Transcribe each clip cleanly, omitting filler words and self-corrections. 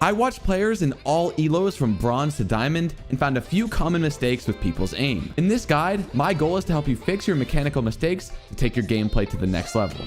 I watched players in all elos from bronze to diamond and found a few common mistakes with people's aim. In this guide, my goal is to help you fix your mechanical mistakes to take your gameplay to the next level.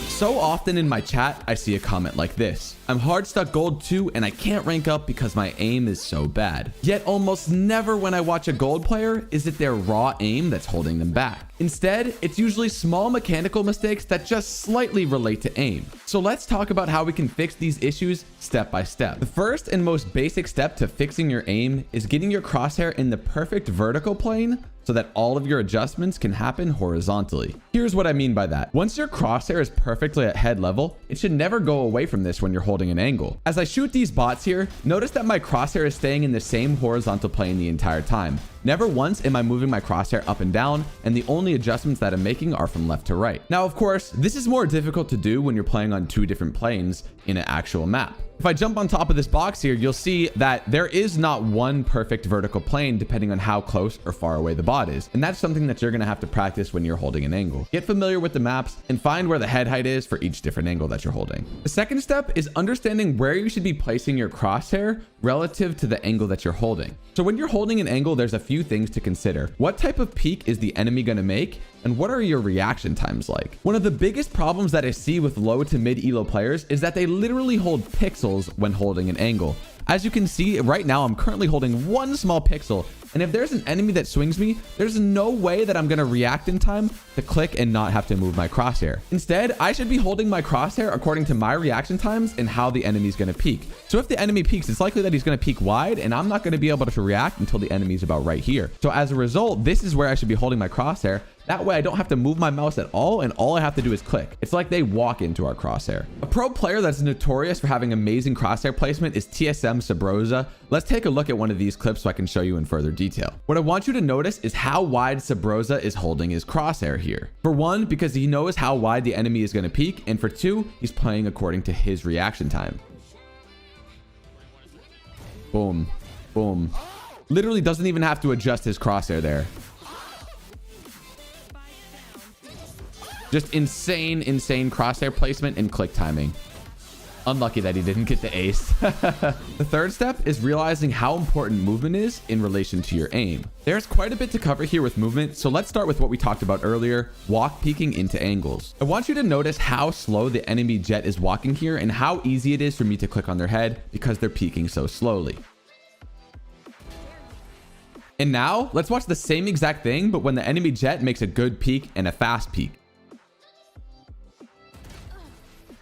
So often in my chat, I see a comment like this: I'm hard stuck gold 2 and I can't rank up because my aim is so bad. Yet almost never when I watch a gold player is it their raw aim that's holding them back. Instead, it's usually small mechanical mistakes that just slightly relate to aim. So let's talk about how we can fix these issues step by step. The first and most basic step to fixing your aim is getting your crosshair in the perfect vertical plane so that all of your adjustments can happen horizontally. Here's what I mean by that. Once your crosshair is perfectly at head level, it should never go away from this when you're holding an angle. As I shoot these bots here, notice that my crosshair is staying in the same horizontal plane the entire time. Never once am I moving my crosshair up and down, and the only adjustments that I'm making are from left to right. Now, of course, this is more difficult to do when you're playing on 2 different planes in an actual map. If I jump on top of this box here, you'll see that there is not one perfect vertical plane depending on how close or far away the bot is. And that's something that you're going to have to practice when you're holding an angle. Get familiar with the maps and find where the head height is for each different angle that you're holding. The second step is understanding where you should be placing your crosshair relative to the angle that you're holding. So when you're holding an angle, there's a few things to consider. What type of peek is the enemy going to make? And what are your reaction times like? One of the biggest problems that I see with low to mid elo players is that they literally hold pixels when holding an angle. As you can see right now, I'm currently holding one small pixel. And if there's an enemy that swings me, there's no way that I'm going to react in time to click and not have to move my crosshair. Instead, I should be holding my crosshair according to my reaction times and how the enemy is going to peek. So if the enemy peeks, it's likely that he's going to peek wide and I'm not going to be able to react until the enemy is about right here. So as a result, this is where I should be holding my crosshair. That way I don't have to move my mouse at all and all I have to do is click. It's like they walk into our crosshair. A pro player that's notorious for having amazing crosshair placement is TSM Sabrosa. Let's take a look at one of these clips so I can show you in further detail. What I want you to notice is how wide Sabrosa is holding his crosshair here. For one, because he knows how wide the enemy is going to peek, and for two, he's playing according to his reaction time. Boom, boom. Literally doesn't even have to adjust his crosshair there. Just insane crosshair placement and click timing. Unlucky that he didn't get the ace. The third step is realizing how important movement is in relation to your aim. There's quite a bit to cover here with movement, so let's start with what we talked about earlier, walk peeking into angles. I want you to notice how slow the enemy jet is walking here and how easy it is for me to click on their head because they're peeking so slowly. And now let's watch the same exact thing, but when the enemy jet makes a good peek and a fast peek.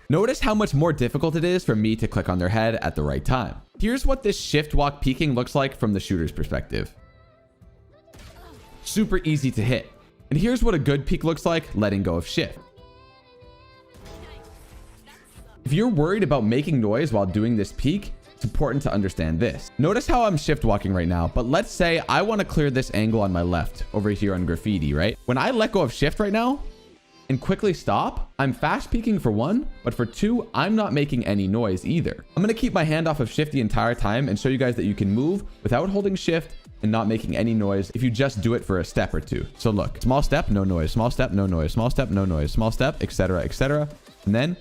Notice how much more difficult it is for me to click on their head at the right time. Here's what this shift walk peeking looks like from the shooter's perspective. Super easy to hit. And here's what a good peek looks like letting go of shift. If you're worried about making noise while doing this peek, it's important to understand this. Notice how I'm shift walking right now, but let's say I want to clear this angle on my left over here on graffiti, right? When I let go of shift right now, and quickly stop, I'm fast peeking for one, but for two, I'm not making any noise either. I'm gonna keep my hand off of shift the entire time and show you guys that you can move without holding shift and not making any noise if you just do it for a step or two. So look, small step, no noise, small step, no noise, small step, no noise, small step, etc., etc. And then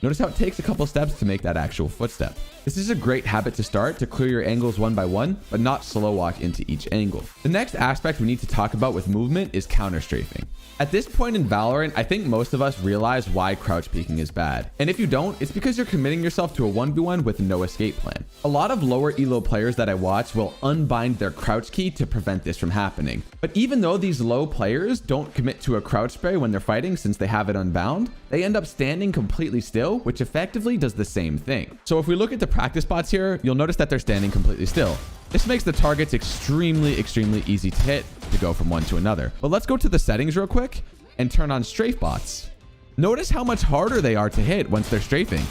notice how it takes a couple steps to make that actual footstep. This is a great habit to start to clear your angles one by one, but not slow walk into each angle. The next aspect we need to talk about with movement is counter strafing. At this point in Valorant, I think most of us realize why crouch peeking is bad. And if you don't, it's because you're committing yourself to a 1v1 with no escape plan. A lot of lower elo players that I watch will unbind their crouch key to prevent this from happening. But even though these low players don't commit to a crouch spray when they're fighting since they have it unbound, they end up standing completely still, which effectively does the same thing. So if we look at the practice bots here, you'll notice that they're standing completely still. This makes the targets extremely easy to hit to go from one to another. But let's go to the settings real quick and turn on strafe bots. Notice how much harder they are to hit once they're strafing.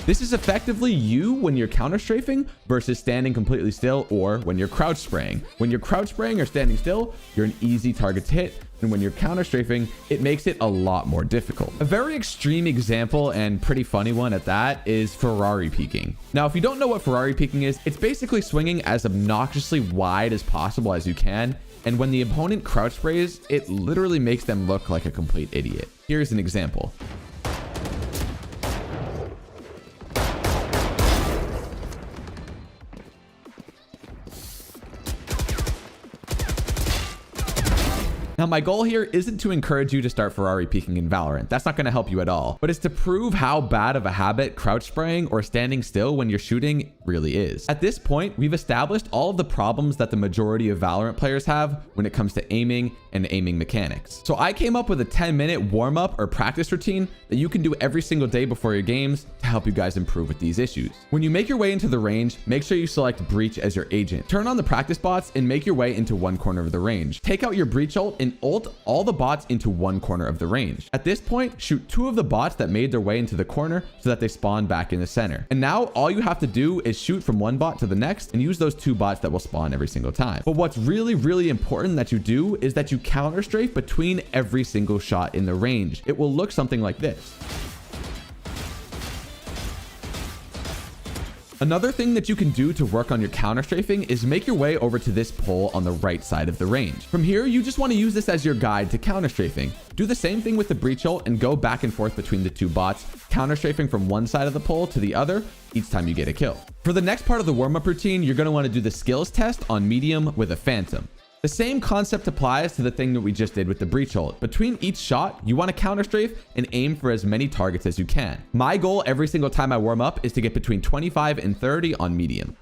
This is effectively you when you're counter strafing versus standing completely still or when you're crouch spraying. When you're crouch spraying or standing still, you're an easy target to hit. And when you're counter strafing, it makes it a lot more difficult. A very extreme example and pretty funny one at that is Ferrari peeking. Now, if you don't know what Ferrari peeking is, it's basically swinging as obnoxiously wide as possible as you can And when the opponent crouch sprays, it literally makes them look like a complete idiot. Here's an example. Now, my goal here isn't to encourage you to start Ferrari peeking in Valorant. That's not going to help you at all. But it's to prove how bad of a habit crouch spraying or standing still when you're shooting really is. At this point, we've established all of the problems that the majority of Valorant players have when it comes to aiming and aiming mechanics. So I came up with a 10-minute warm-up or practice routine that you can do every single day before your games to help you guys improve with these issues. When you make your way into the range, make sure you select Breach as your agent. Turn on the practice bots and make your way into one corner of the range. Take out your Breach ult and ult all the bots into one corner of the range. At this point, shoot 2 of the bots that made their way into the corner so that they spawn back in the center. And now all you have to do is shoot from one bot to the next and use those 2 bots that will spawn every single time. But what's really, really important that you do is that you counter strafe between every single shot in the range. It will look something like this. Another thing that you can do to work on your counter strafing is make your way over to this pole on the right side of the range. From here, you just want to use this as your guide to counter strafing. Do the same thing with the Breach ult and go back and forth between the 2 bots, counter strafing from one side of the pole to the other each time you get a kill. For the next part of the warm-up routine, you're going to want to do the skills test on medium with a phantom. The same concept applies to the thing that we just did with the Breach ult. Between each shot, you want to counter strafe and aim for as many targets as you can. My goal every single time I warm up is to get between 25 and 30 on medium.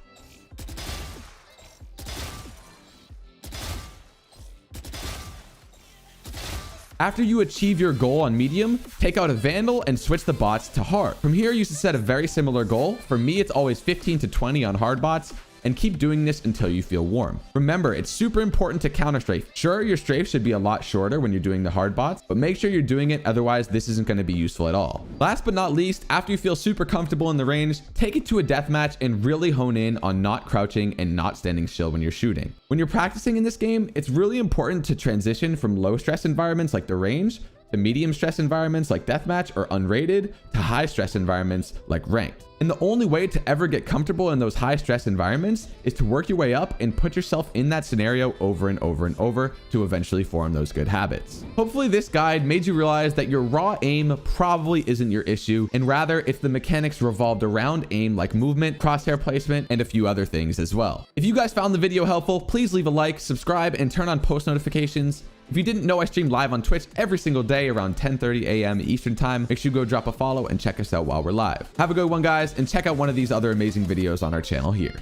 After you achieve your goal on medium, take out a Vandal and switch the bots to hard. From here, you should set a very similar goal. For me, it's always 15 to 20 on hard bots, and keep doing this until you feel warm. Remember, it's super important to counter strafe. Sure, your strafe should be a lot shorter when you're doing the hard bots, but make sure you're doing it, otherwise this isn't going to be useful at all. Last but not least, after you feel super comfortable in the range, take it to a deathmatch and really hone in on not crouching and not standing still when you're shooting. When you're practicing in this game, it's really important to transition from low stress environments like the range to medium stress environments like deathmatch or unrated to high stress environments like ranked. And the only way to ever get comfortable in those high stress environments is to work your way up and put yourself in that scenario over and over and over to eventually form those good habits. Hopefully this guide made you realize that your raw aim probably isn't your issue, and rather it's the mechanics revolved around aim like movement, crosshair placement, and a few other things as well. If you guys found the video helpful, please leave a like, subscribe, and turn on post notifications. If you didn't know, I stream live on Twitch every single day around 10:30 a.m. Eastern time. Make sure you go drop a follow and check us out while we're live. Have a good one, guys, and check out one of these other amazing videos on our channel here.